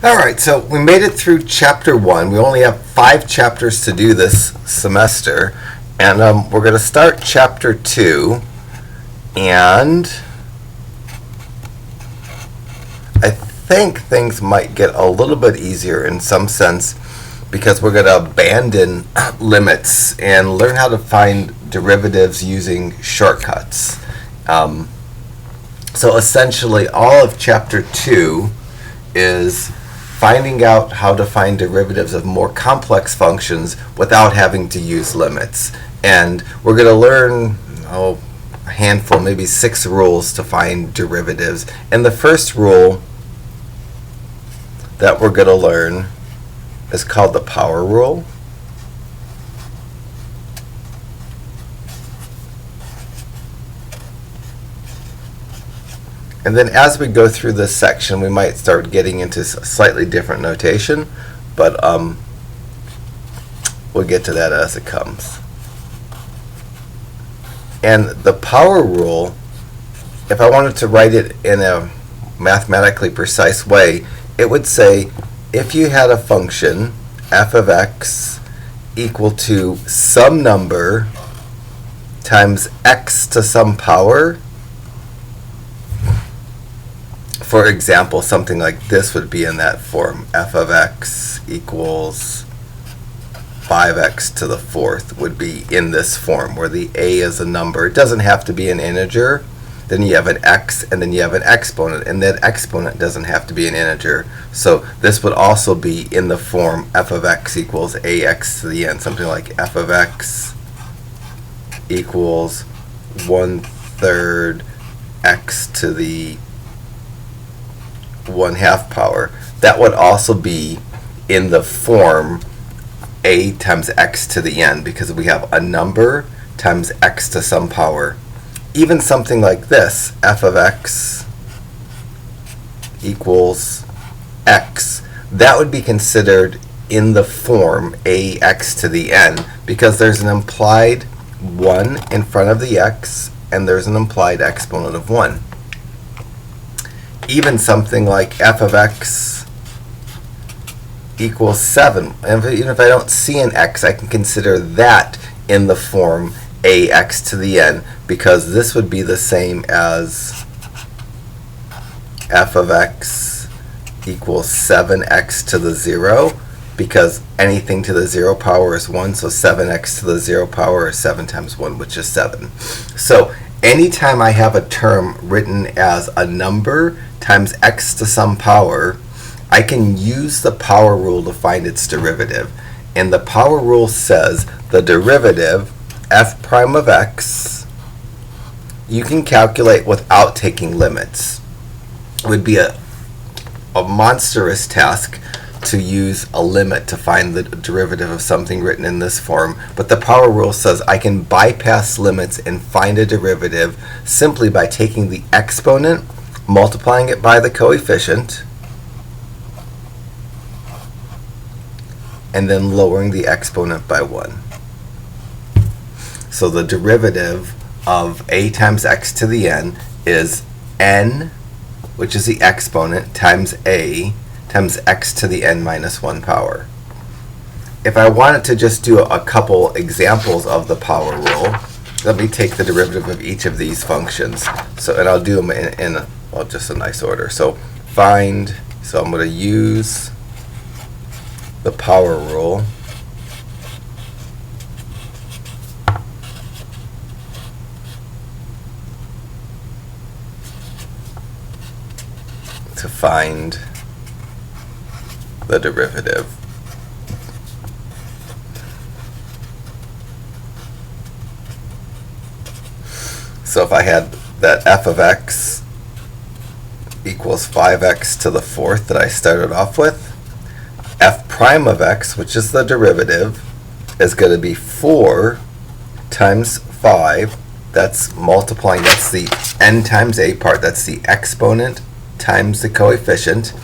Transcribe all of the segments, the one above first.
All right, so we made it through chapter 1. We only have 5 chapters to do this semester, and we're going to start chapter 2, and I think things might get a little bit easier in some sense because we're going to abandon limits and learn how to find derivatives using shortcuts. So essentially all of chapter 2 is finding out how to find derivatives of more complex functions without having to use limits. And we're going to learn a handful, maybe 6 rules to find derivatives. And the first rule that we're going to learn is called the power rule. And then as we go through this section, we might start getting into slightly different notation, but we'll get to that as it comes. And the power rule, if I wanted to write it in a mathematically precise way, it would say if you had a function f of x equal to some number times x to some power. For example, something like this would be in that form. F of x equals 5x to the 4th would be in this form, where the a is a number. It doesn't have to be an integer. Then you have an x, and then you have an exponent, and that exponent doesn't have to be an integer. So this would also be in the form f of x equals ax to the n, something like f of x equals 1/3 x to the 1/2 power. That would also be in the form a times x to the n, because we have a number times x to some power. Even something like this, f of x equals x, that would be considered in the form ax to the n, because there's an implied 1 in front of the x, and there's an implied exponent of 1. Even something like f of x equals 7. And even if I don't see an x, I can consider that in the form ax to the n, because this would be the same as f of x equals 7x to the 0, because anything to the 0 power is 1, so 7x to the 0 power is 7 times 1, which is 7. So anytime I have a term written as a number times x to some power, I can use the power rule to find its derivative. And the power rule says the derivative, f prime of x, you can calculate without taking limits. It would be a monstrous task to use a limit to find the derivative of something written in this form, but the power rule says I can bypass limits and find a derivative simply by taking the exponent, multiplying it by the coefficient, and then lowering the exponent by 1. So the derivative of a times x to the n is n, which is the exponent, times a times x to the n minus 1 power. If I wanted to just do a couple examples of the power rule, let me take the derivative of each of these functions. So, and I'll do them in just a nice order. So I'm going to use the power rule to find the derivative. So if I had that f of x equals 5x to the 4th that I started off with, f prime of x, which is the derivative, is going to be 4 times 5. That's multiplying, that's the n times a part, that's the exponent times the coefficient,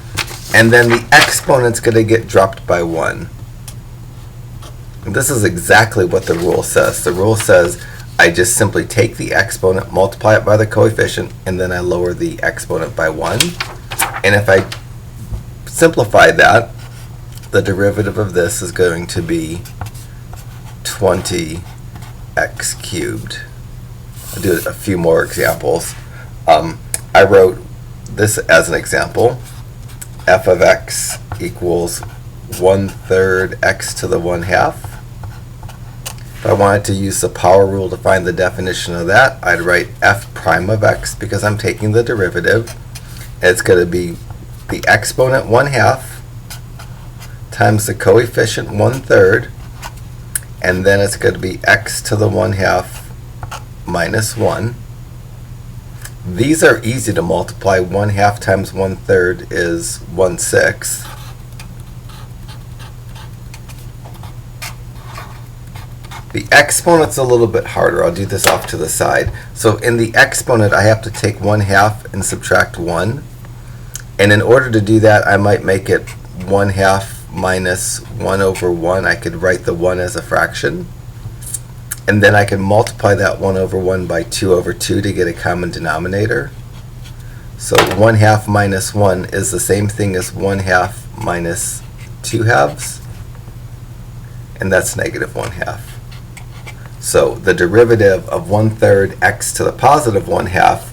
and then the exponent's going to get dropped by 1. And this is exactly what the rule says. The rule says I just simply take the exponent, multiply it by the coefficient, and then I lower the exponent by 1. And if I simplify that, the derivative of this is going to be 20x cubed. I'll do a few more examples. I wrote this as an example. F of x equals 1/3 x to the 1/2. If I wanted to use the power rule to find the definition of that, I'd write f prime of x because I'm taking the derivative. It's going to be the exponent 1/2 times the coefficient 1/3, and then it's going to be x to the 1/2 minus 1. These are easy to multiply. 1/2 times 1/3 is 1/6. The exponent's a little bit harder. I'll do this off to the side. So in the exponent, I have to take 1/2 and subtract 1. And in order to do that, I might make it 1/2 minus 1/1. I could write the 1 as a fraction. And then I can multiply that 1/1 by 2/2 to get a common denominator. So 1/2 minus 1 is the same thing as 1/2 minus 2/2. And that's negative 1/2. So the derivative of 1/3 x to the positive 1/2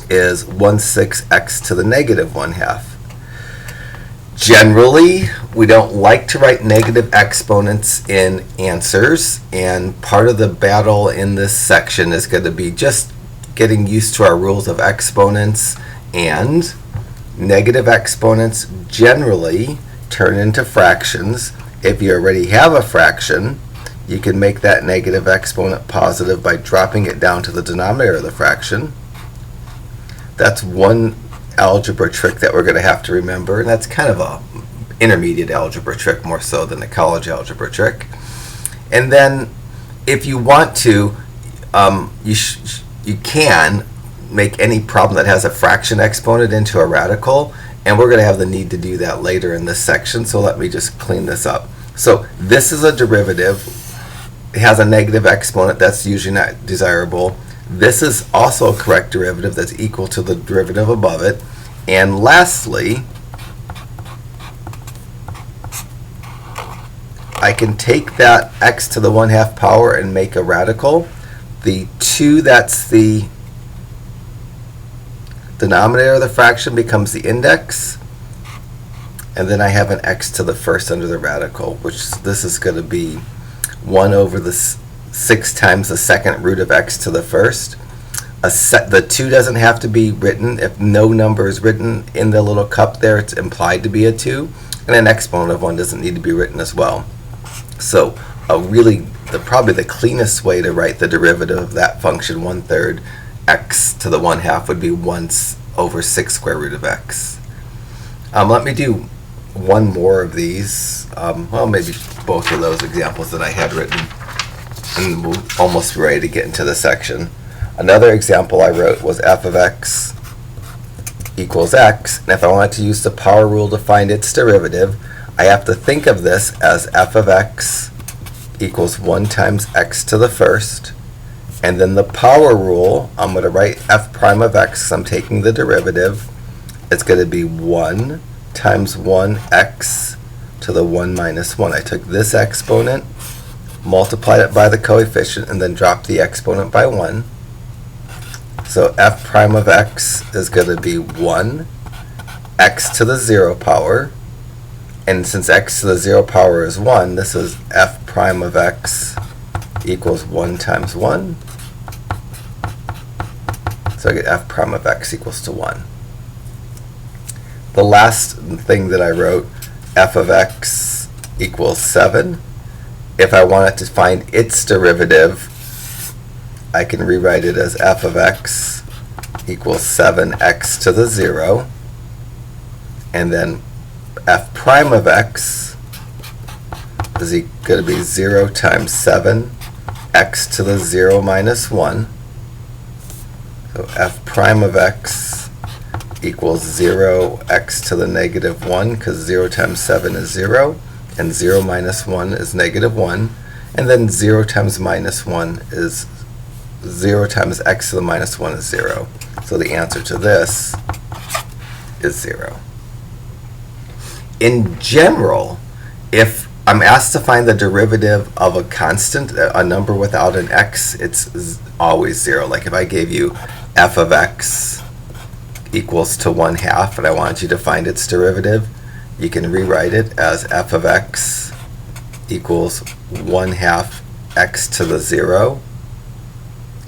is 1/6 x to the negative 1/2. Generally, we don't like to write negative exponents in answers, and part of the battle in this section is going to be just getting used to our rules of exponents, and negative exponents generally turn into fractions. If you already have a fraction, you can make that negative exponent positive by dropping it down to the denominator of the fraction. That's one algebra trick that we're going to have to remember, and that's kind of a intermediate algebra trick more so than a college algebra trick. And then if you want to, you can make any problem that has a fraction exponent into a radical, and we're going to have the need to do that later in this section, so let me just clean this up. So this is a derivative. It has a negative exponent. That's usually not desirable. This is also a correct derivative that's equal to the derivative above it. And lastly, I can take that x to the 1/2 power and make a radical. The 2 that's the denominator of the fraction becomes the index. And then I have an x to the first under the radical, which this is going to be 1/6 times the second root of x to the first. The 2 doesn't have to be written. If no number is written in the little cup there, it's implied to be a 2. And an exponent of 1 doesn't need to be written as well. So probably the cleanest way to write the derivative of that function, 1/3 x to the 1/2, would be 1/6 square root of x. Let me do one more of these. Well, maybe both of those examples that I had written, and we're almost ready to get into the section. Another example I wrote was f of x equals x, and if I wanted to use the power rule to find its derivative, I have to think of this as f of x equals 1 times x to the first, and then the power rule, I'm going to write f prime of x because I'm taking the derivative. It's going to be 1 times 1x to the 1 minus 1. I took this exponent, multiplied it by the coefficient, and then dropped the exponent by 1. So f prime of x is going to be 1 x to the 0 power. And since x to the 0 power is 1, this is f prime of x equals 1 times 1. So I get f prime of x equals to 1. The last thing that I wrote, f of x equals 7. If I wanted to find its derivative, I can rewrite it as f of x equals 7x to the 0. And then f prime of x is going to be 0 times 7 x to the 0 minus 1. So f prime of x equals 0 x to the negative 1, because 0 times 7 is 0, and 0 minus 1 is negative 1, and then 0 times minus 1 is 0 times x to the minus 1 is 0. So the answer to this is 0. in general, if I'm asked to find the derivative of a constant, a number without an x, it's always 0. Like if I gave you f of x equals to 1/2 and I want you to find its derivative, you can rewrite it as f of x equals 1/2 x to the 0,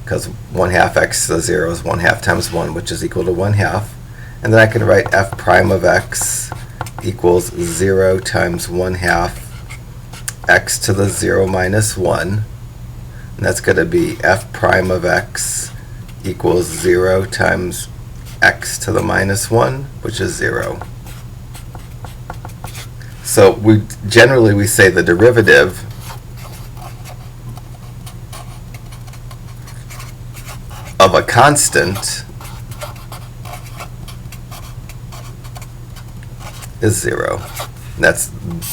because 1/2 x to the 0 is 1/2 times 1, which is equal to 1/2. And then I can write f prime of x equals 0 times 1/2 x to the 0 minus 1. And that's going to be f prime of x equals 0 times x to the minus 1, which is 0. So we say the derivative of a constant is 0. That's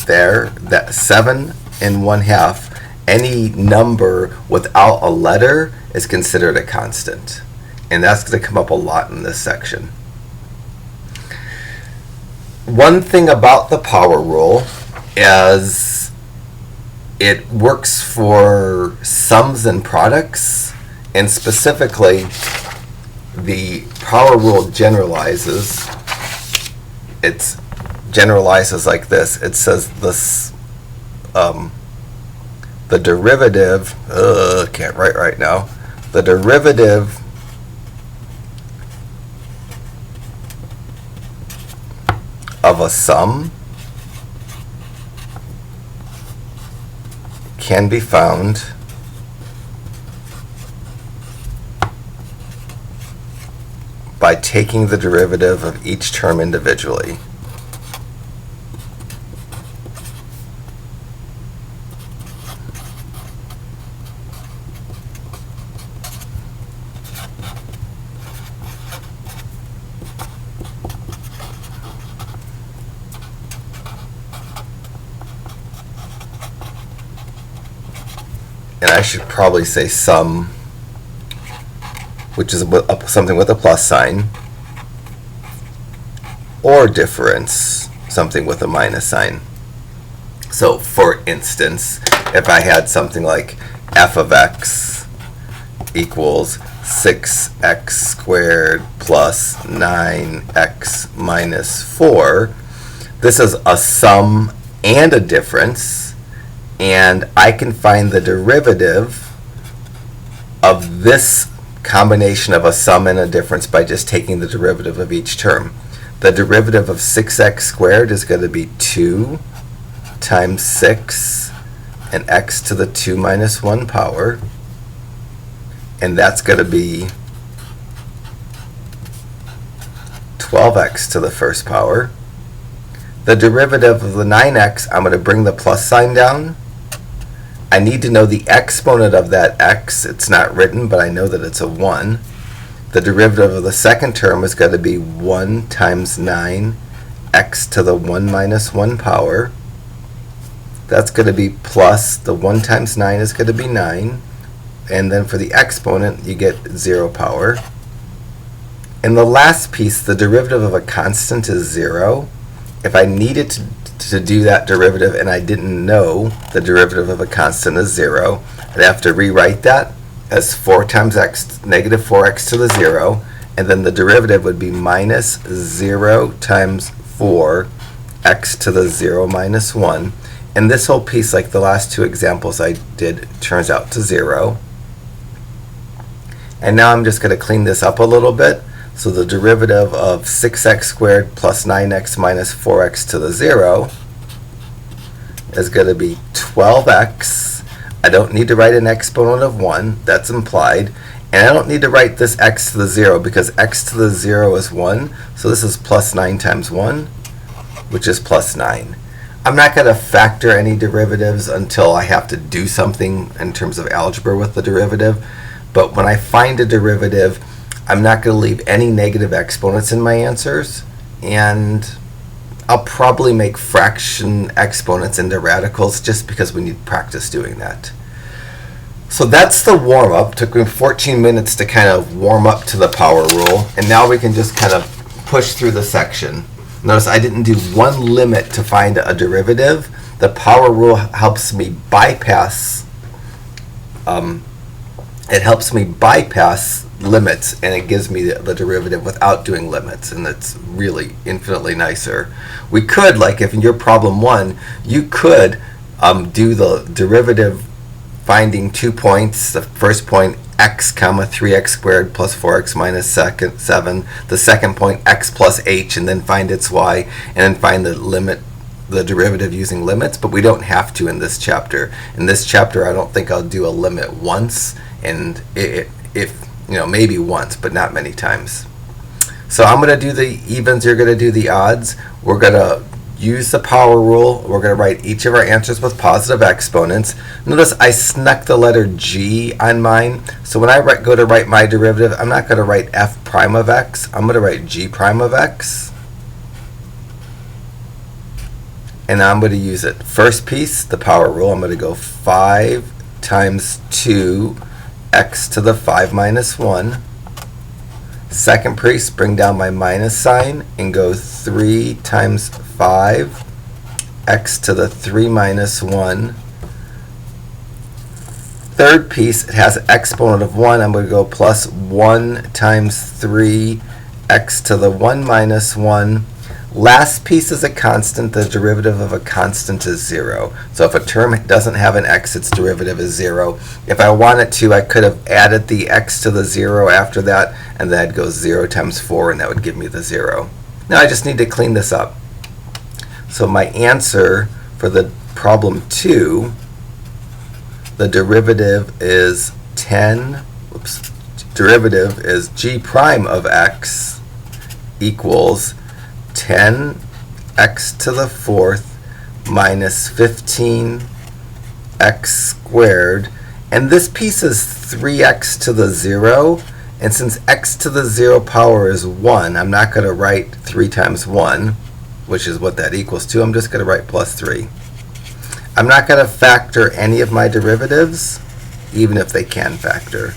there. That 7 and 1/2. Any number without a letter is considered a constant, and that's going to come up a lot in this section. One thing about the power rule is it works for sums and products, and specifically the power rule generalizes. It generalizes like this. It says this the derivative, can't write right now, the derivative of a sum can be found by taking the derivative of each term individually. And I should probably say sum, which is something with a plus sign, or difference, something with a minus sign. So for instance, if I had something like f of x equals 6x squared plus 9x minus 4, this is a sum and a difference, and I can find the derivative of this combination of a sum and a difference by just taking the derivative of each term. The derivative of 6x squared is going to be 2 times 6 and x to the 2 minus 1 power, and that's going to be 12x to the first power. The derivative of the 9x, I'm going to bring the plus sign down. I need to know the exponent of that x. It's not written, but I know that it's a 1. The derivative of the second term is going to be 1 times 9 x to the 1 minus 1 power. That's going to be plus, the 1 times 9 is going to be 9. And then for the exponent, you get 0 power. In the last piece, the derivative of a constant is 0. If I needed to do that derivative and I didn't know the derivative of a constant is 0, I'd have to rewrite that as 4 times x, negative 4x to the 0, and then the derivative would be minus 0 times 4 x to the 0 minus 1. And this whole piece, like the last two examples I did, turns out to 0. And now I'm just going to clean this up a little bit. So the derivative of 6x squared plus 9x minus 4x to the 0 is going to be 12x. I don't need to write an exponent of 1. That's implied. And I don't need to write this x to the 0 because x to the 0 is 1. So this is plus 9 times 1, which is plus 9. I'm not going to factor any derivatives until I have to do something in terms of algebra with the derivative. But when I find a derivative, I'm not going to leave any negative exponents in my answers, and I'll probably make fraction exponents into radicals just because we need practice doing that. So that's the warm-up. Took me 14 minutes to kind of warm up to the power rule, and now we can just kind of push through the section. Notice I didn't do one limit to find a derivative. The power rule helps me bypass limits, and it gives me the derivative without doing limits, and it's really infinitely nicer. We could, like if in your problem 1, you could do the derivative finding 2 points. The first point, x comma 3x squared plus 4x minus 7. The second point, x plus h, and then find its y, and then find the derivative using limits, but we don't have to in this chapter. In this chapter, I don't think I'll do a limit once, and maybe once, but not many times. So I'm going to do the evens, you're going to do the odds. We're going to use the power rule. We're going to write each of our answers with positive exponents. Notice I snuck the letter G on mine. So when I go to write my derivative, I'm not going to write f prime of x. I'm going to write g prime of x. And I'm going to use it. First piece, the power rule, I'm going to go 5 times 2 x to the 5 minus 1. Second piece, bring down my minus sign and go 3 times 5 x to the 3 minus 1. Third piece, it has an exponent of 1. I'm going to go plus 1 times 3 x to the 1 minus 1. Last piece is a constant. The derivative of a constant is 0. So if a term doesn't have an x, its derivative is 0. If I wanted to, I could have added the x to the 0 after that, and then I'd go 0 times 4, and that would give me the 0. Now I just need to clean this up. So my answer for the problem 2, the derivative is derivative is g prime of x equals 10x to the 4th minus 15x squared. And this piece is 3x to the 0. And since x to the 0 power is 1, I'm not going to write 3 times 1, which is what that equals to. I'm just going to write plus 3. I'm not going to factor any of my derivatives, even if they can factor.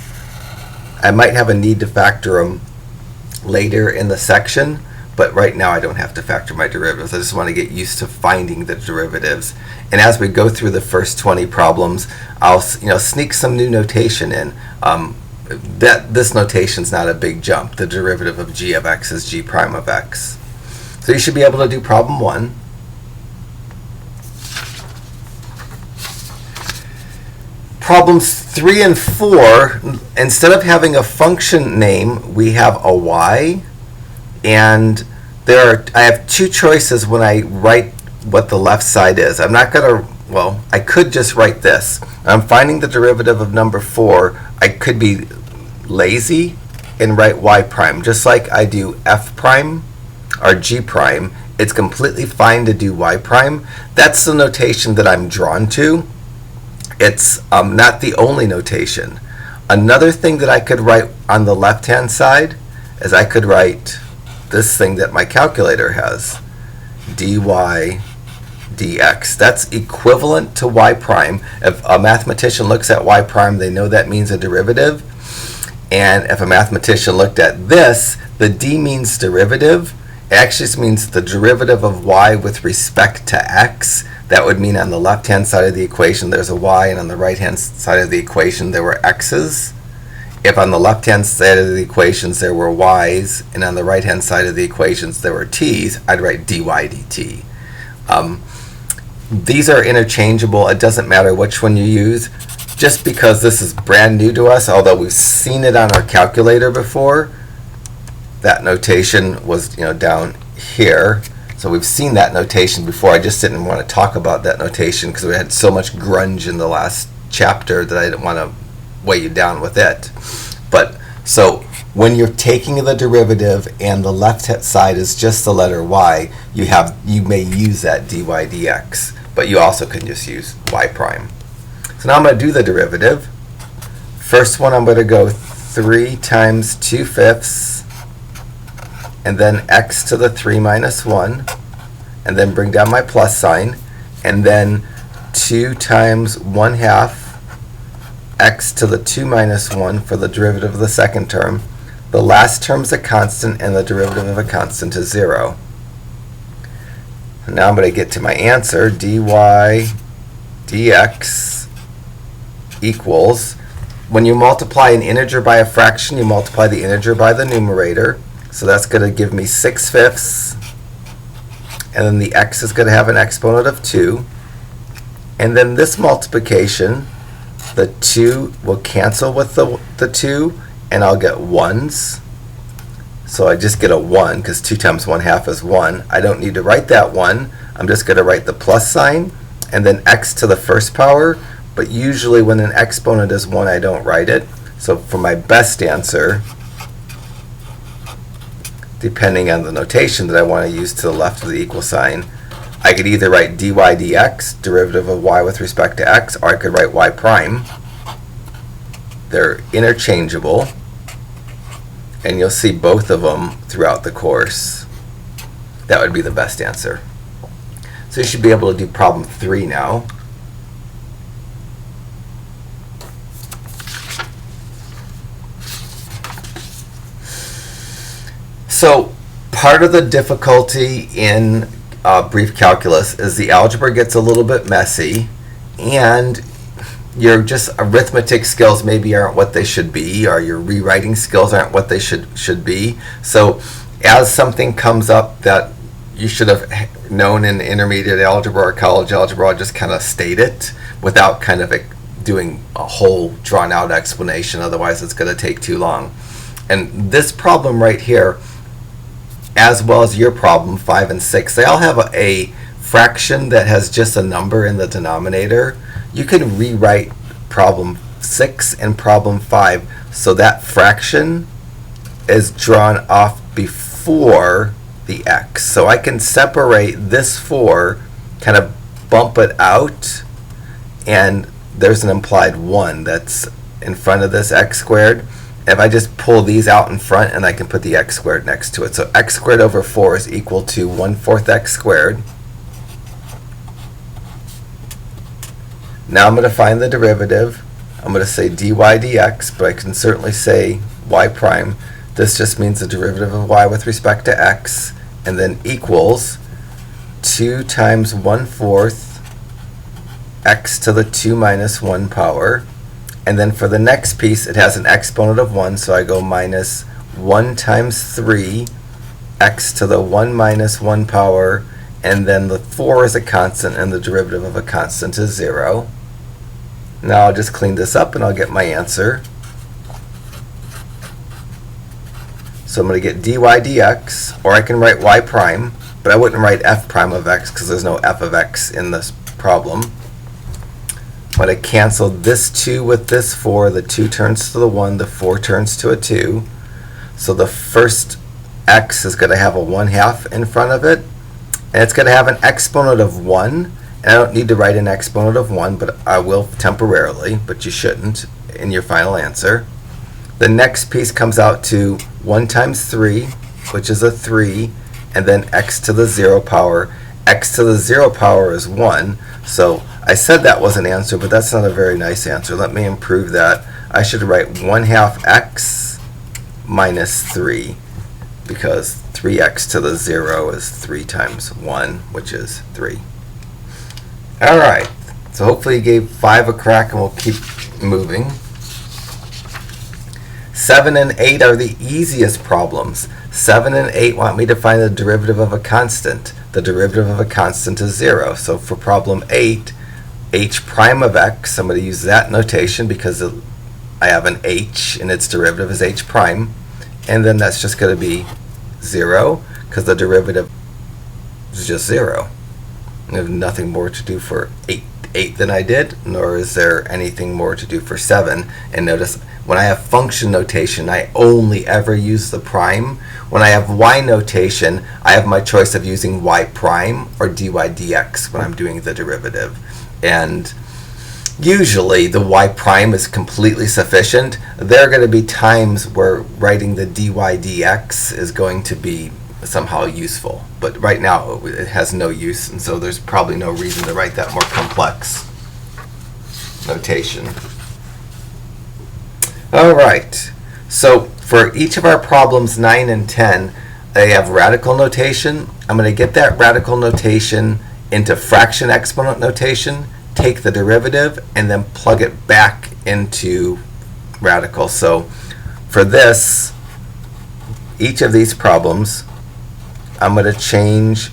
I might have a need to factor them later in the section, but right now I don't have to factor my derivatives. I just want to get used to finding the derivatives. And as we go through the first 20 problems, I'll sneak some new notation in. This notation's not a big jump. The derivative of g of x is g prime of x. So you should be able to do problem 1. Problems 3 and 4, instead of having a function name, we have a y. And I have 2 choices when I write what the left side is. I'm not going to, I could just write this. I'm finding the derivative of number 4. I could be lazy and write y prime, just like I do f prime or g prime. It's completely fine to do y prime. That's the notation that I'm drawn to. It's not the only notation. Another thing that I could write on the left-hand side is I could write this thing that my calculator has, dy dx. That's equivalent to y prime. If a mathematician looks at y prime, they know that means a derivative. And if a mathematician looked at this, the d means derivative. It actually means the derivative of y with respect to x. That would mean on the left-hand side of the equation there's a y, and on the right-hand side of the equation there were x's. If on the left-hand side of the equations there were y's, and on the right-hand side of the equations there were t's, I'd write dy dt. These are interchangeable. It doesn't matter which one you use. Just because this is brand new to us, although we've seen it on our calculator before, that notation was down here. So we've seen that notation before. I just didn't want to talk about that notation because we had so much grunge in the last chapter that I didn't want to weigh you down with it. But so when you're taking the derivative and the left side is just the letter y, you may use that dy dx, but you also can just use y prime. So now I'm going to do the derivative. First one, I'm going to go 3 times 2/5, and then x to the 3 minus 1, and then bring down my plus sign, and then 2 times 1/2 x to the 2 minus 1 for the derivative of the second term. The last term is a constant, and the derivative of a constant is 0. Now I'm going to get to my answer. dy dx equals, when you multiply an integer by a fraction, you multiply the integer by the numerator. So that's going to give me 6/5. And then the x is going to have an exponent of 2. And then this multiplication, the 2 will cancel with the 2, and I'll get 1s. So I just get a 1, because 2 times 1/2 is 1. I don't need to write that 1. I'm just going to write the plus sign, and then x to the first power. But usually when an exponent is 1, I don't write it. So for my best answer, depending on the notation that I want to use to the left of the equal sign, I could either write dy dx, derivative of y with respect to x, or I could write y prime. They're interchangeable, and you'll see both of them throughout the course. That would be the best answer. So you should be able to do problem 3 now. So part of the difficulty in brief calculus is the algebra gets a little bit messy, and your just arithmetic skills maybe aren't what they should be, or your rewriting skills aren't what they should be. So as something comes up that you should have known in intermediate algebra or college algebra, I'll just kind of state it without kind of doing a whole drawn out explanation, otherwise it's going to take too long. And this problem right here, as well as your problem 5 and 6, they all have a fraction that has just a number in the denominator. You can rewrite problem 6 and problem 5 so that fraction is drawn off before the x. So I can separate this 4, kind of bump it out, and there's an implied 1 that's in front of this x squared. If I just pull these out in front, and I can put the x squared next to it. So x squared over 4 is equal to 1/4 x squared. Now I'm going to find the derivative. I'm going to say dy dx, but I can certainly say y prime. This just means the derivative of y with respect to x, and then equals 2 times 1/4 x to the 2 minus 1 power. And then for the next piece, it has an exponent of 1, so I go minus 1 times 3 x to the 1 minus 1 power, and then the 4 is a constant, and the derivative of a constant is 0. Now I'll just clean this up, and I'll get my answer. So I'm going to get dy dx, or I can write y prime, but I wouldn't write f prime of x because there's no f of x in this problem. But I cancel this 2 with this 4. The 2 turns to the 1. The 4 turns to a 2. So the first x is going to have a 1/2 in front of it. And it's going to have an exponent of 1. And I don't need to write an exponent of 1, but I will temporarily. But you shouldn't in your final answer. The next piece comes out to 1 times 3, which is a 3. And then x to the 0 power. X to the 0 power is 1. So I said that was an answer, but that's not a very nice answer. Let me improve that. I should write 1/2 x minus 3, because 3x to the 0 is 3 times 1, which is 3. All right, so hopefully you gave 5 a crack, and we'll keep moving. 7 and 8 are the easiest problems. 7 and 8 want me to find the derivative of a constant. The derivative of a constant is 0. So for problem 8, h prime of x, I'm going to use that notation because I have an h and its derivative is h prime. And then that's just going to be 0 because the derivative is just 0. I have nothing more to do for 8 than I did, nor is there anything more to do for 7. And notice, when I have function notation, I only ever use the prime. When I have y notation, I have my choice of using y prime or dy dx when I'm doing the derivative. And usually the y prime is completely sufficient. There are going to be times where writing the dy dx is going to be somehow useful. But right now it has no use, and so there's probably no reason to write that more complex notation. All right, so for each of our problems 9 and 10, they have radical notation I'm going to get that radical notation into fraction exponent notation, take the derivative, and then plug it back into radical. So for this, each of these problems, I'm going to change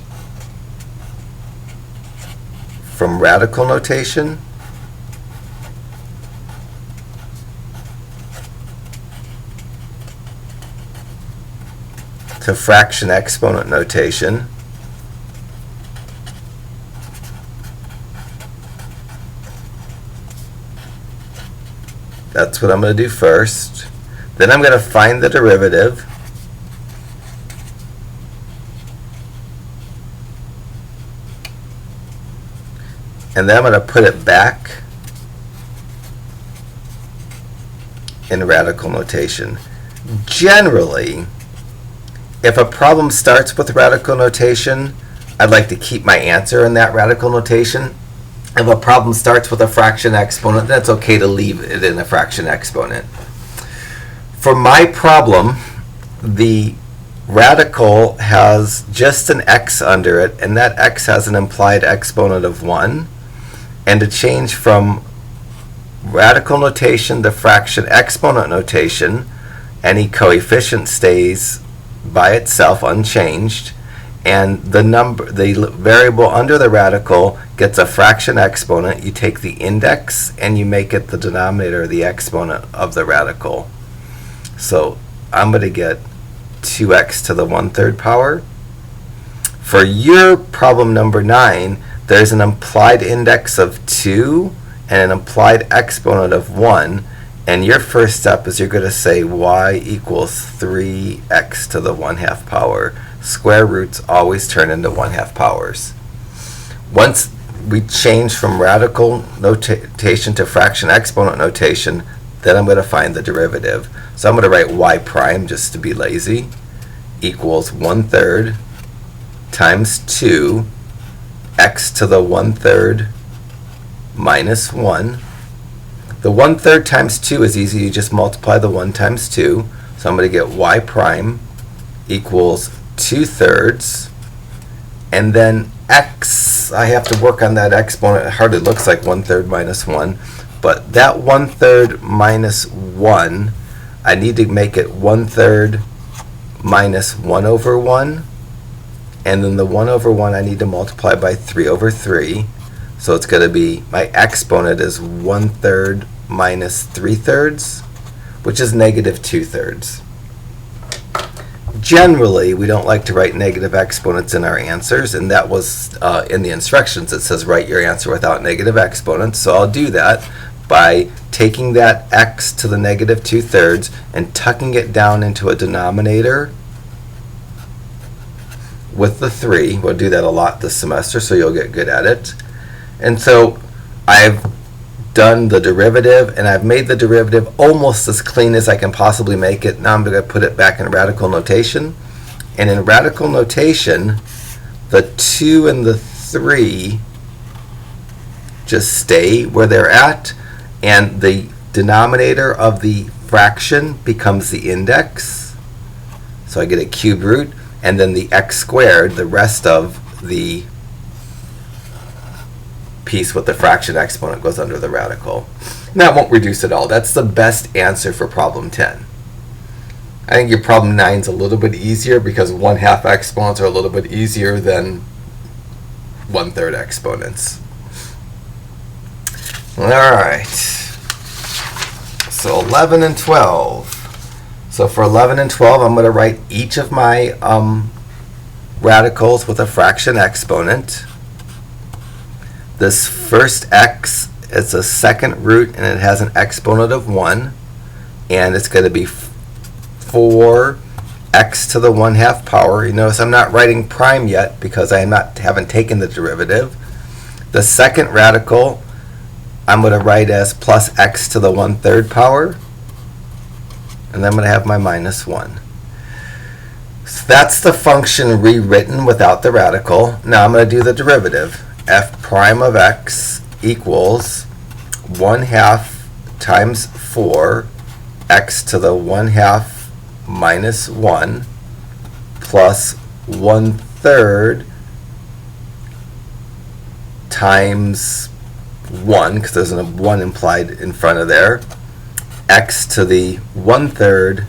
from radical notation to fraction exponent notation. That's what I'm going to do first. Then I'm going to find the derivative. And then I'm going to put it back in radical notation. Generally, if a problem starts with radical notation, I'd like to keep my answer in that radical notation. If a problem starts with a fraction exponent, then it's okay to leave it in a fraction exponent. For my problem, the radical has just an x under it, and that x has an implied exponent of 1. And to change from radical notation to fraction exponent notation, any coefficient stays by itself unchanged, and the variable under the radical gets a fraction exponent. You take the index and you make it the denominator, the exponent of the radical. So I'm going to get 2x to the 1/3 power. For your problem number 9, there's an implied index of 2 and an implied exponent of 1. And your first step is you're going to say y equals 3x to the 1/2 power. Square roots always turn into 1/2 powers. Once we change from radical notation to fraction exponent notation, then I'm going to find the derivative. So I'm going to write y prime, just to be lazy, equals 1/3 times 2 x to the 1/3 minus 1. The 1/3 times 2 is easy. You just multiply the 1 times 2. So I'm going to get y prime equals 2/3. And then x, I have to work on that exponent. It hardly looks like 1/3 minus 1. But that 1/3 minus 1, I need to make it 1/3 minus 1/1. And then the 1/1 I need to multiply by 3/3. So it's going to be, my exponent is 1/3 minus 3/3, which is negative 2/3. Generally, we don't like to write negative exponents in our answers, and that was in the instructions. It says write your answer without negative exponents. So I'll do that by taking that x to the negative 2/3 and tucking it down into a denominator with the 3. We'll do that a lot this semester, so you'll get good at it. And so I've done the derivative, and I've made the derivative almost as clean as I can possibly make it. Now I'm going to put it back in radical notation. And in radical notation, the 2 and the 3 just stay where they're at, and the denominator of the fraction becomes the index. So I get a cube root, and then the x squared, the rest of the piece with the fraction exponent, goes under the radical. And that won't reduce at all. That's the best answer for problem 10. I think your problem 9 is a little bit easier because 1/2 exponents are a little bit easier than 1/3 exponents. All right. So 11 and 12. So for 11 and 12, I'm going to write each of my radicals with a fraction exponent. This first x is a second root, and it has an exponent of 1. And it's going to be 4x to the 1/2 power. You notice I'm not writing prime yet because I haven't taken the derivative. The second radical I'm going to write as plus x to the 1/3 power. And then I'm going to have my minus 1. So that's the function rewritten without the radical. Now I'm going to do the derivative. F prime of x equals 1/2 times 4 x to the 1/2 minus 1 plus 1/3 1/3 times 1, because there's a 1 implied in front of there, x to the 1/3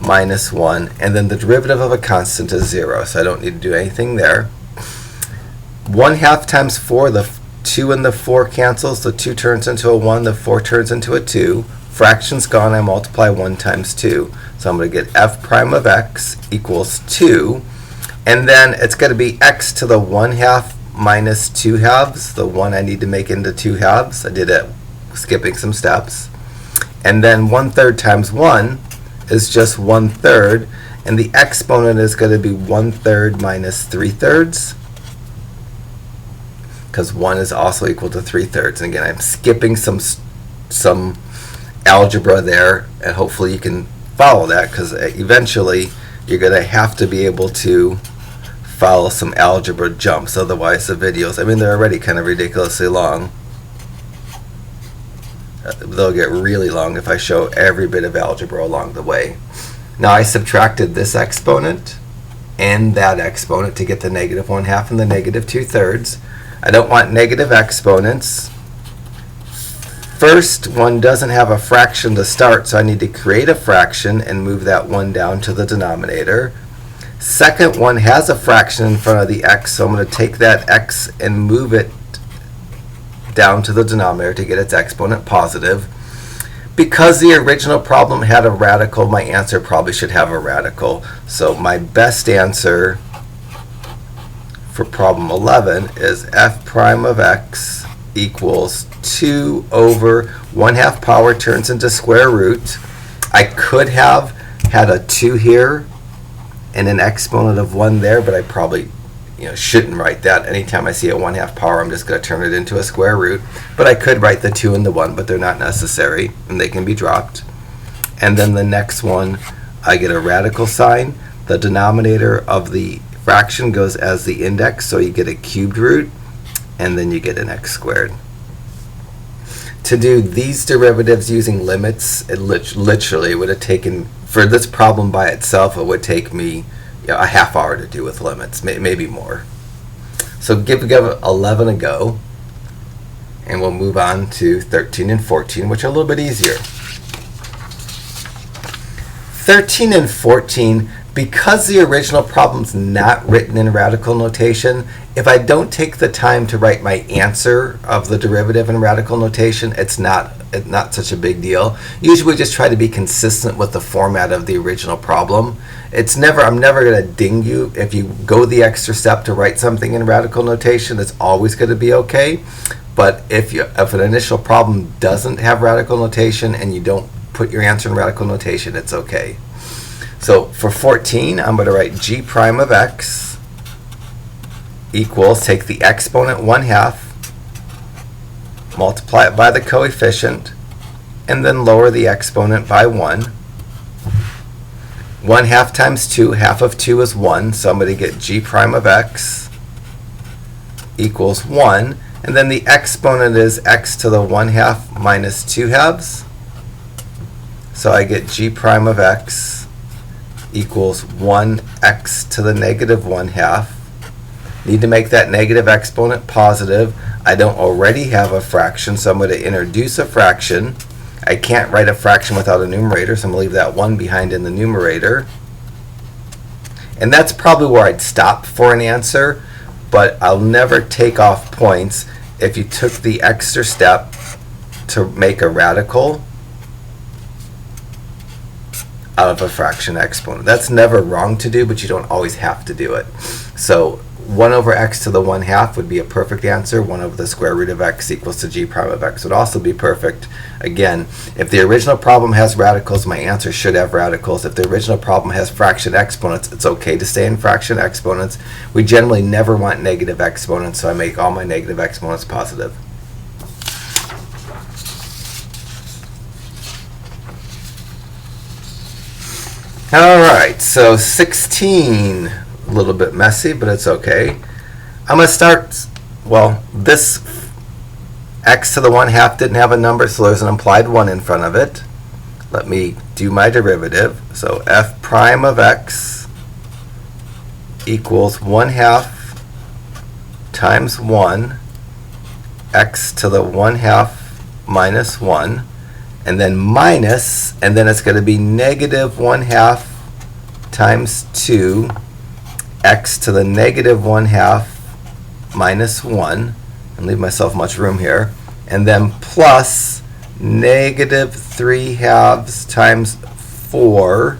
minus 1, and then the derivative of a constant is 0, so I don't need to do anything there. 1/2 times 4, the 2 and the 4 cancels, the 2 turns into a 1, the 4 turns into a 2. Fraction's gone, I multiply 1 times 2. So I'm going to get f prime of x equals 2. And then it's going to be x to the 1/2 minus 2/2. The 1 I need to make into 2/2. I did it skipping some steps. And then 1/3 times 1 is just 1/3. And the exponent is going to be 1/3 minus 3/3. Because 1 is also equal to 3/3. And again, I'm skipping some algebra there, and hopefully you can follow that, because eventually you're going to have to be able to follow some algebra jumps. Otherwise, the videos, I mean, they're already kind of ridiculously long. They'll get really long if I show every bit of algebra along the way. Now, I subtracted this exponent and that exponent to get the negative 1/2 and the negative 2/3. I don't want negative exponents. First one doesn't have a fraction to start, so I need to create a fraction and move that 1 down to the denominator. Second one has a fraction in front of the x, so I'm going to take that x and move it down to the denominator to get its exponent positive. Because the original problem had a radical, my answer probably should have a radical. So my best answer for problem 11 is f prime of x equals 2 over 1/2 power turns into square root. I could have had a 2 here and an exponent of 1 there, but I probably shouldn't write that. Anytime I see a 1/2 power, I'm just going to turn it into a square root. But I could write the 2 and the 1, but they're not necessary, and they can be dropped. And then the next one, I get a radical sign. The denominator of the fraction goes as the index, so you get a cubed root, and then you get an x squared. To do these derivatives using limits, it literally would have taken, for this problem by itself, it would take me a half hour to do with limits, maybe more. So give 11 a go, and we'll move on to 13 and 14, which are a little bit easier. 13 and 14, because the original problem's not written in radical notation, if I don't take the time to write my answer of the derivative in radical notation, it's not such a big deal. Usually we just try to be consistent with the format of the original problem. I'm never going to ding you if you go the extra step to write something in radical notation. It's always going to be okay. But if an initial problem doesn't have radical notation and you don't put your answer in radical notation, it's okay. So for 14, I'm going to write g prime of x equals, take the exponent 1/2, multiply it by the coefficient, and then lower the exponent by 1. 1/2 times 2, half of 2 is 1, so I'm going to get g prime of x equals 1, and then the exponent is x to the 1/2 minus 2/2, so I get g prime of x equals 1x to the negative 1/2. Need to make that negative exponent positive. I don't already have a fraction, so I'm going to introduce a fraction. I can't write a fraction without a numerator, so I'm going to leave that 1 behind in the numerator. And that's probably where I'd stop for an answer, but I'll never take off points if you took the extra step to make a radical out of a fraction exponent. That's never wrong to do, but you don't always have to do it. So 1 over x to the 1/2 would be a perfect answer. 1 over the square root of x equals to g prime of x would also be perfect. Again, if the original problem has radicals, my answer should have radicals. If the original problem has fraction exponents, it's okay to stay in fraction exponents. We generally never want negative exponents, so I make all my negative exponents positive. Alright, so 16, a little bit messy, but it's okay. I'm going to start, well, this x to the 1/2 didn't have a number, so there's an implied 1 in front of it. Let me do my derivative. So f prime of x equals 1/2 times 1 x to the 1/2 minus 1, and then minus, and then it's going to be negative 1/2 times 2 x to the negative 1/2 minus 1, and leave myself much room here, and then plus negative 3/2 times 4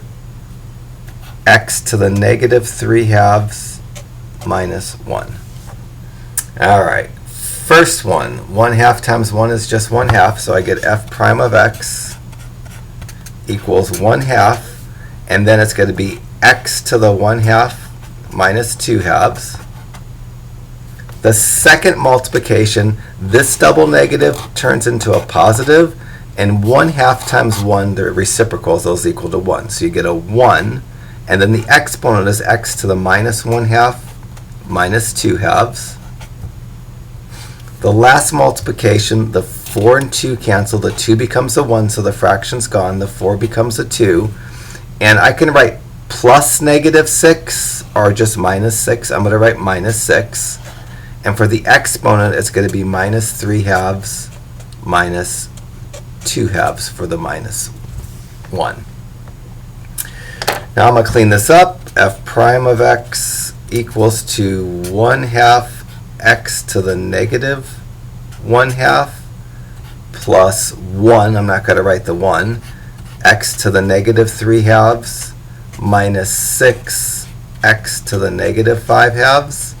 x to the negative 3/2 minus 1. All right, first one, 1/2 times 1 is just 1/2, so I get f prime of x equals 1/2, and then it's going to be x to the 1/2 minus 2/2. The second multiplication, this double negative turns into a positive, and 1/2 times 1, they're reciprocals, those equal to 1. So you get a 1, and then the exponent is x to the minus 1/2 minus 2/2. The last multiplication, the 4 and 2 cancel, the 2 becomes a 1, so the fraction's gone, the 4 becomes a 2, and I can write plus negative 6 or just minus 6. I'm going to write minus 6. And for the exponent, it's going to be minus 3/2 minus 2/2 for the minus 1. Now I'm going to clean this up. F prime of x equals to 1/2 x to the negative 1/2 plus 1, I'm not going to write the 1, x to the negative 3/2 minus 6 x to the negative 5/2.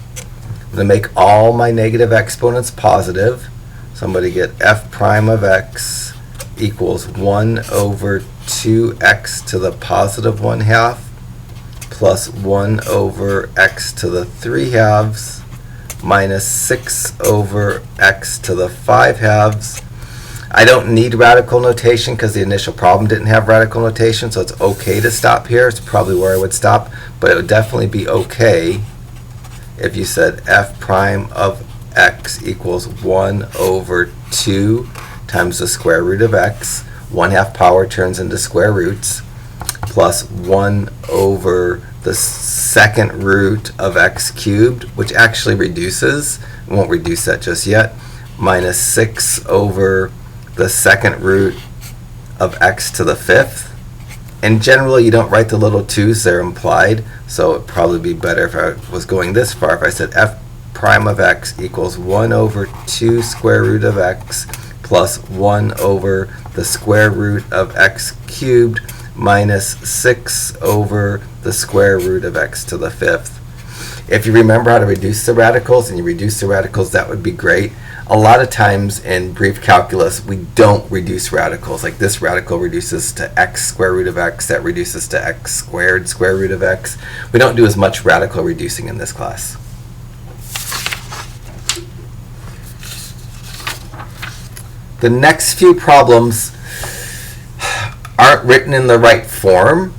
I'm going to make all my negative exponents positive. So I'm going to get f prime of x equals 1 over 2x to the positive 1/2 plus 1 over x to the 3/2 minus 6 over x to the 5/2. I don't need radical notation because the initial problem didn't have radical notation, so it's okay to stop here. It's probably where I would stop, but it would definitely be okay if you said f prime of x equals 1 over 2 times the square root of x, 1/2 power turns into square roots, plus 1 over the second root of x cubed, which actually reduces, we won't reduce that just yet, minus 6 over the second root of x to the 5th. And generally you don't write the little 2's, they're implied, so it'd probably be better if I was going this far, if I said f prime of x equals 1 over 2 square root of x plus 1 over the square root of x cubed minus 6 over the square root of x to the 5th. If you remember how to reduce the radicals and you reduce the radicals, that would be great. A lot of times in brief calculus, we don't reduce radicals. Like this radical reduces to x square root of x, that reduces to x squared square root of x. We don't do as much radical reducing in this class. The next few problems aren't written in the right form.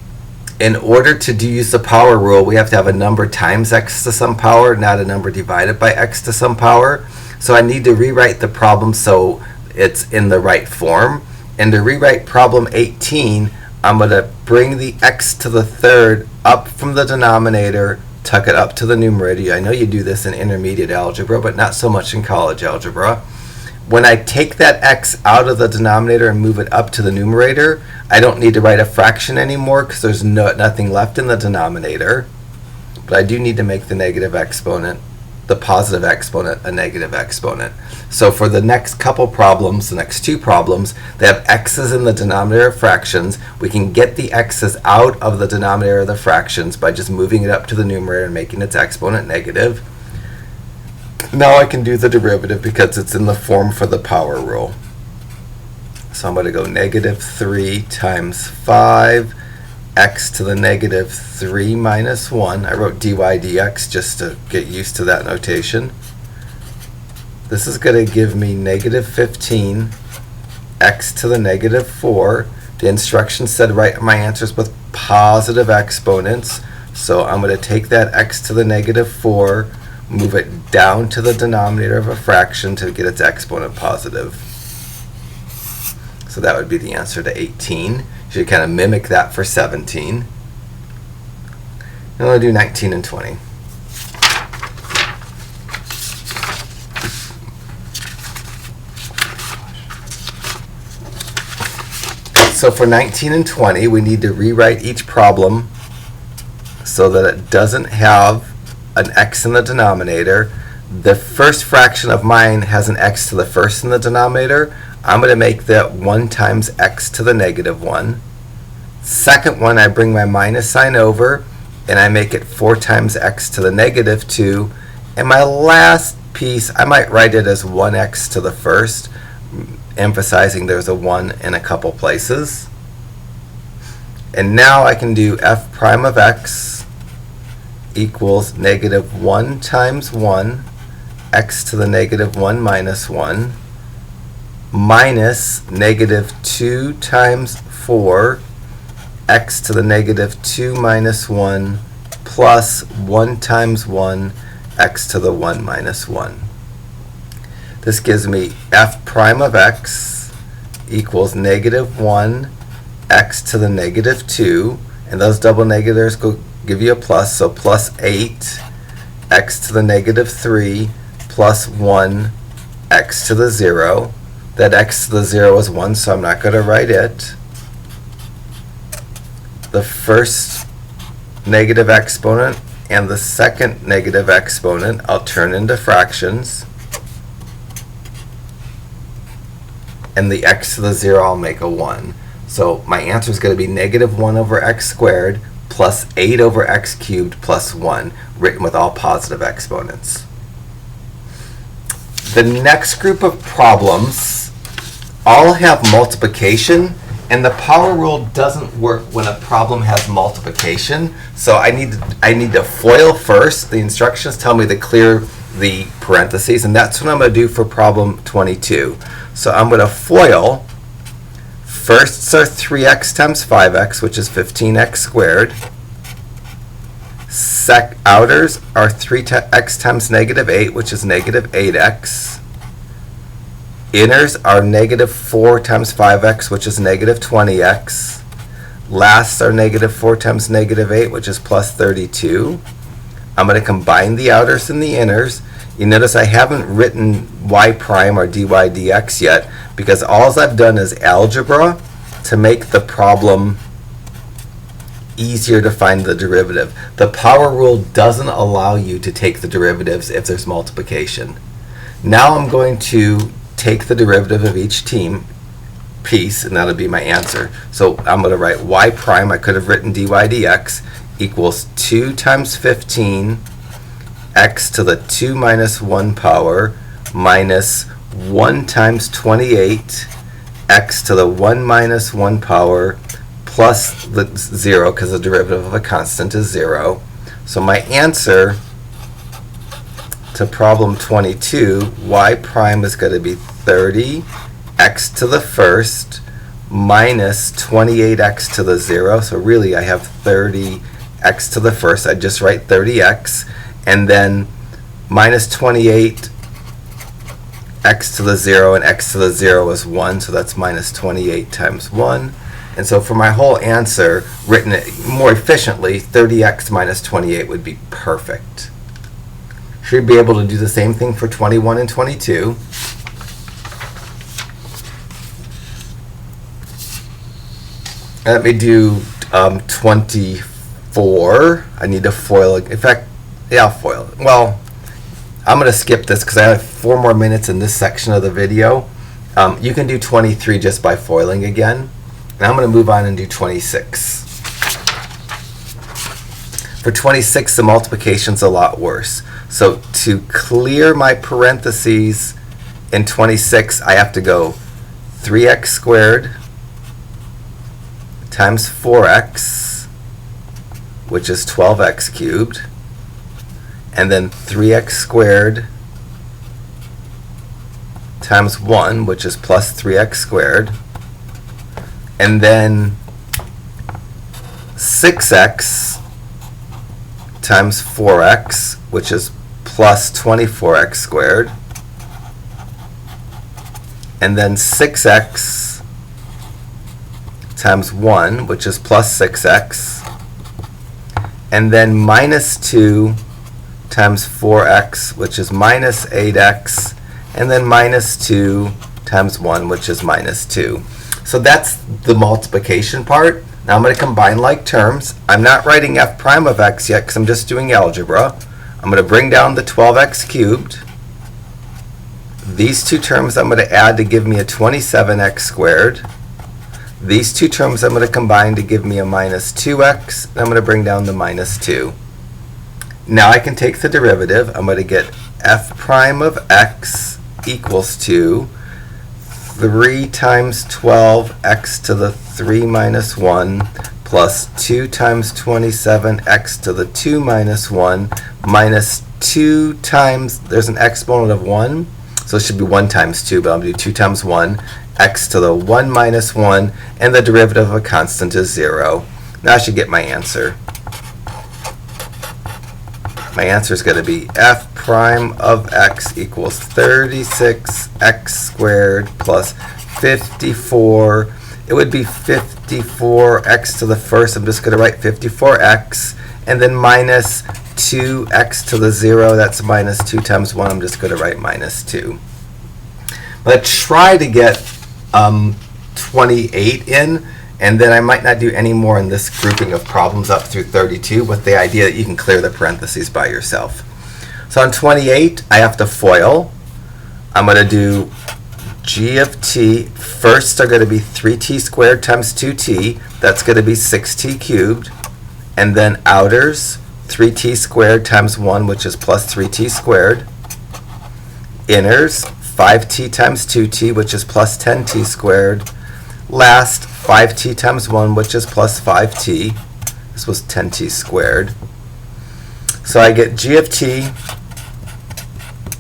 In order to use the power rule, we have to have a number times x to some power, not a number divided by x to some power. So I need to rewrite the problem so it's in the right form. And to rewrite problem 18, I'm going to bring the x to the third up from the denominator, tuck it up to the numerator. I know you do this in intermediate algebra, but not so much in college algebra. When I take that x out of the denominator and move it up to the numerator, I don't need to write a fraction anymore because there's nothing left in the denominator. But I do need to make the negative exponent, the positive exponent, a negative exponent. So for the next couple problems, the next two problems, they have x's in the denominator of fractions. We can get the x's out of the denominator of the fractions by just moving it up to the numerator and making its exponent negative. Now I can do the derivative because it's in the form for the power rule. So I'm going to go negative 3 times 5 x to the negative 3 minus 1. I wrote dy dx just to get used to that notation. This is going to give me negative 15 x to the negative 4. The instructions said write my answers with positive exponents. So I'm going to take that x to the negative 4, move it down to the denominator of a fraction to get its exponent positive. So that would be the answer to 18. You should kind of mimic that for 17. And we'll do 19 and 20. So for 19 and 20, we need to rewrite each problem so that it doesn't have an x in the denominator. The first fraction of mine has an x to the first in the denominator. I'm going to make that 1 times x to the negative 1. Second one, I bring my minus sign over, and I make it 4 times x to the negative 2. And my last piece, I might write it as 1x to the first, emphasizing there's a 1 in a couple places. And now I can do f prime of x equals negative 1 times 1, x to the negative 1 minus 1, minus negative 2 times 4, x to the negative 2 minus 1, plus 1 times 1, x to the 1 minus 1. This gives me f prime of x equals negative 1, x to the negative 2, and those double negatives go give you a plus, so plus 8, x to the negative 3, plus 1, x to the 0. That x to the 0 is 1, so I'm not going to write it. The first negative exponent and the second negative exponent I'll turn into fractions. And the x to the 0 I'll make a 1. So my answer is going to be negative 1 over x squared plus 8 over x cubed plus 1, written with all positive exponents. The next group of problems all have multiplication, and the power rule doesn't work when a problem has multiplication. So I need to FOIL first. The instructions tell me to clear the parentheses, and that's what I'm going to do for problem 22. So I'm going to FOIL. Firsts are 3x times 5x, which is 15x squared. Outers are 3x times negative 8, which is negative 8x. Inners are negative 4 times 5x, which is negative 20x. Lasts are negative 4 times negative 8, which is plus 32. I'm going to combine the outers and the inners. You notice I haven't written y prime or dy dx yet, because all I've done is algebra to make the problem easier to find the derivative. The power rule doesn't allow you to take the derivatives if there's multiplication. Now I'm going to take the derivative of each piece, and that'll be my answer. So I'm going to write y prime, I could have written dy dx, equals 2 times 15 x to the 2 minus 1 power minus 1 times 28 x to the 1 minus 1 power plus the 0, because the derivative of a constant is 0. So my answer to problem 22, y prime is going to be 30 x to the first minus 28x to the 0. So really I have 30 x to the first. I just write 30x, and then minus 28 x to the 0, and x to the 0 is 1, so that's minus 28 times 1. And so for my whole answer, written it more efficiently, 30x minus 28 would be perfect. Should be able to do the same thing for 21 and 22. Let me do 24. I need to FOIL it. In fact, yeah, I'll FOIL it. Well, I'm going to skip this because I have 4 more minutes in this section of the video. You can do 23 just by FOILing again. And I'm going to move on and do 26. For 26, the multiplication's a lot worse. So to clear my parentheses in 26, I have to go 3x squared times 4x, which is 12x cubed, and then 3x squared times 1, which is plus 3x squared, and then 6x times 4x, which is plus 24x squared, and then 6x times 1, which is plus 6x, and then minus 2 times 4x, which is minus 8x, and then minus 2 times 1, which is minus 2. So that's the multiplication part. Now I'm going to combine like terms. I'm not writing f prime of x yet because I'm just doing algebra. I'm going to bring down the 12x cubed. These two terms I'm going to add to give me a 27x squared. These two terms I'm going to combine to give me a minus 2x. And I'm going to bring down the minus 2. Now I can take the derivative. I'm going to get f prime of x equals to 3 times 12x to the 3 minus 1 plus 2 times 27x to the 2 minus 1 minus 2 times, there's an exponent of 1, so it should be 1 times 2, but I'm going to do 2 times 1, x to the 1 minus 1, and the derivative of a constant is 0. Now I should get my answer. My answer is going to be f prime of x equals 36x squared plus 54. It would be 54x to the first. I'm just going to write 54x. And then minus 2x to the 0. That's minus 2 times 1. I'm just going to write minus 2. Let's try to get 28 in. And then I might not do any more in this grouping of problems up through 32 with the idea that you can clear the parentheses by yourself. So on 28, I have to FOIL. I'm going to do g of t. First are going to be 3t squared times 2t. That's going to be 6t cubed. And then outers, 3t squared times 1, which is plus 3t squared. Inners, 5t times 2t, which is plus 10t squared. Last, 5t times 1, which is plus 5t. This was 10t squared. So I get g of t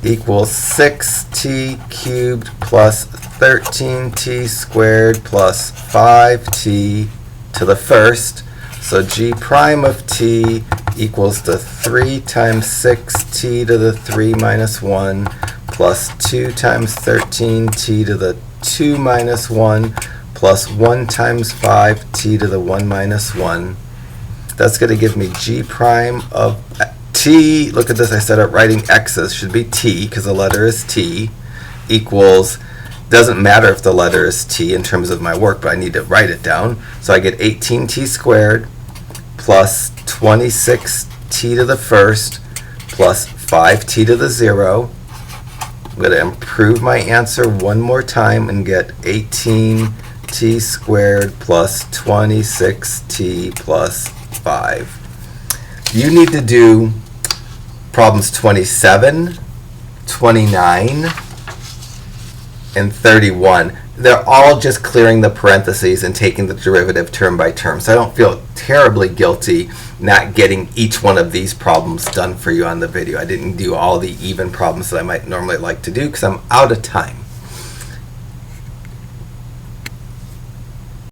equals 6t cubed plus 13t squared plus 5t to the first. So g prime of t equals to 3 times 6t to the 3 minus 1 plus 2 times 13t to the 2 minus 1 plus 1 times 5t to the 1 minus 1. That's going to give me g prime of t. Look at this, I started writing x's. Should be t because the letter is t equals, doesn't matter if the letter is t in terms of my work, but I need to write it down. So I get 18t squared plus 26t to the first plus 5t to the 0. I'm going to improve my answer one more time and get 18t squared plus 26t plus 5. You need to do problems 27, 29, and 31. They're all just clearing the parentheses and taking the derivative term by term. So I don't feel terribly guilty not getting each one of these problems done for you on the video. I didn't do all the even problems that I might normally like to do because I'm out of time.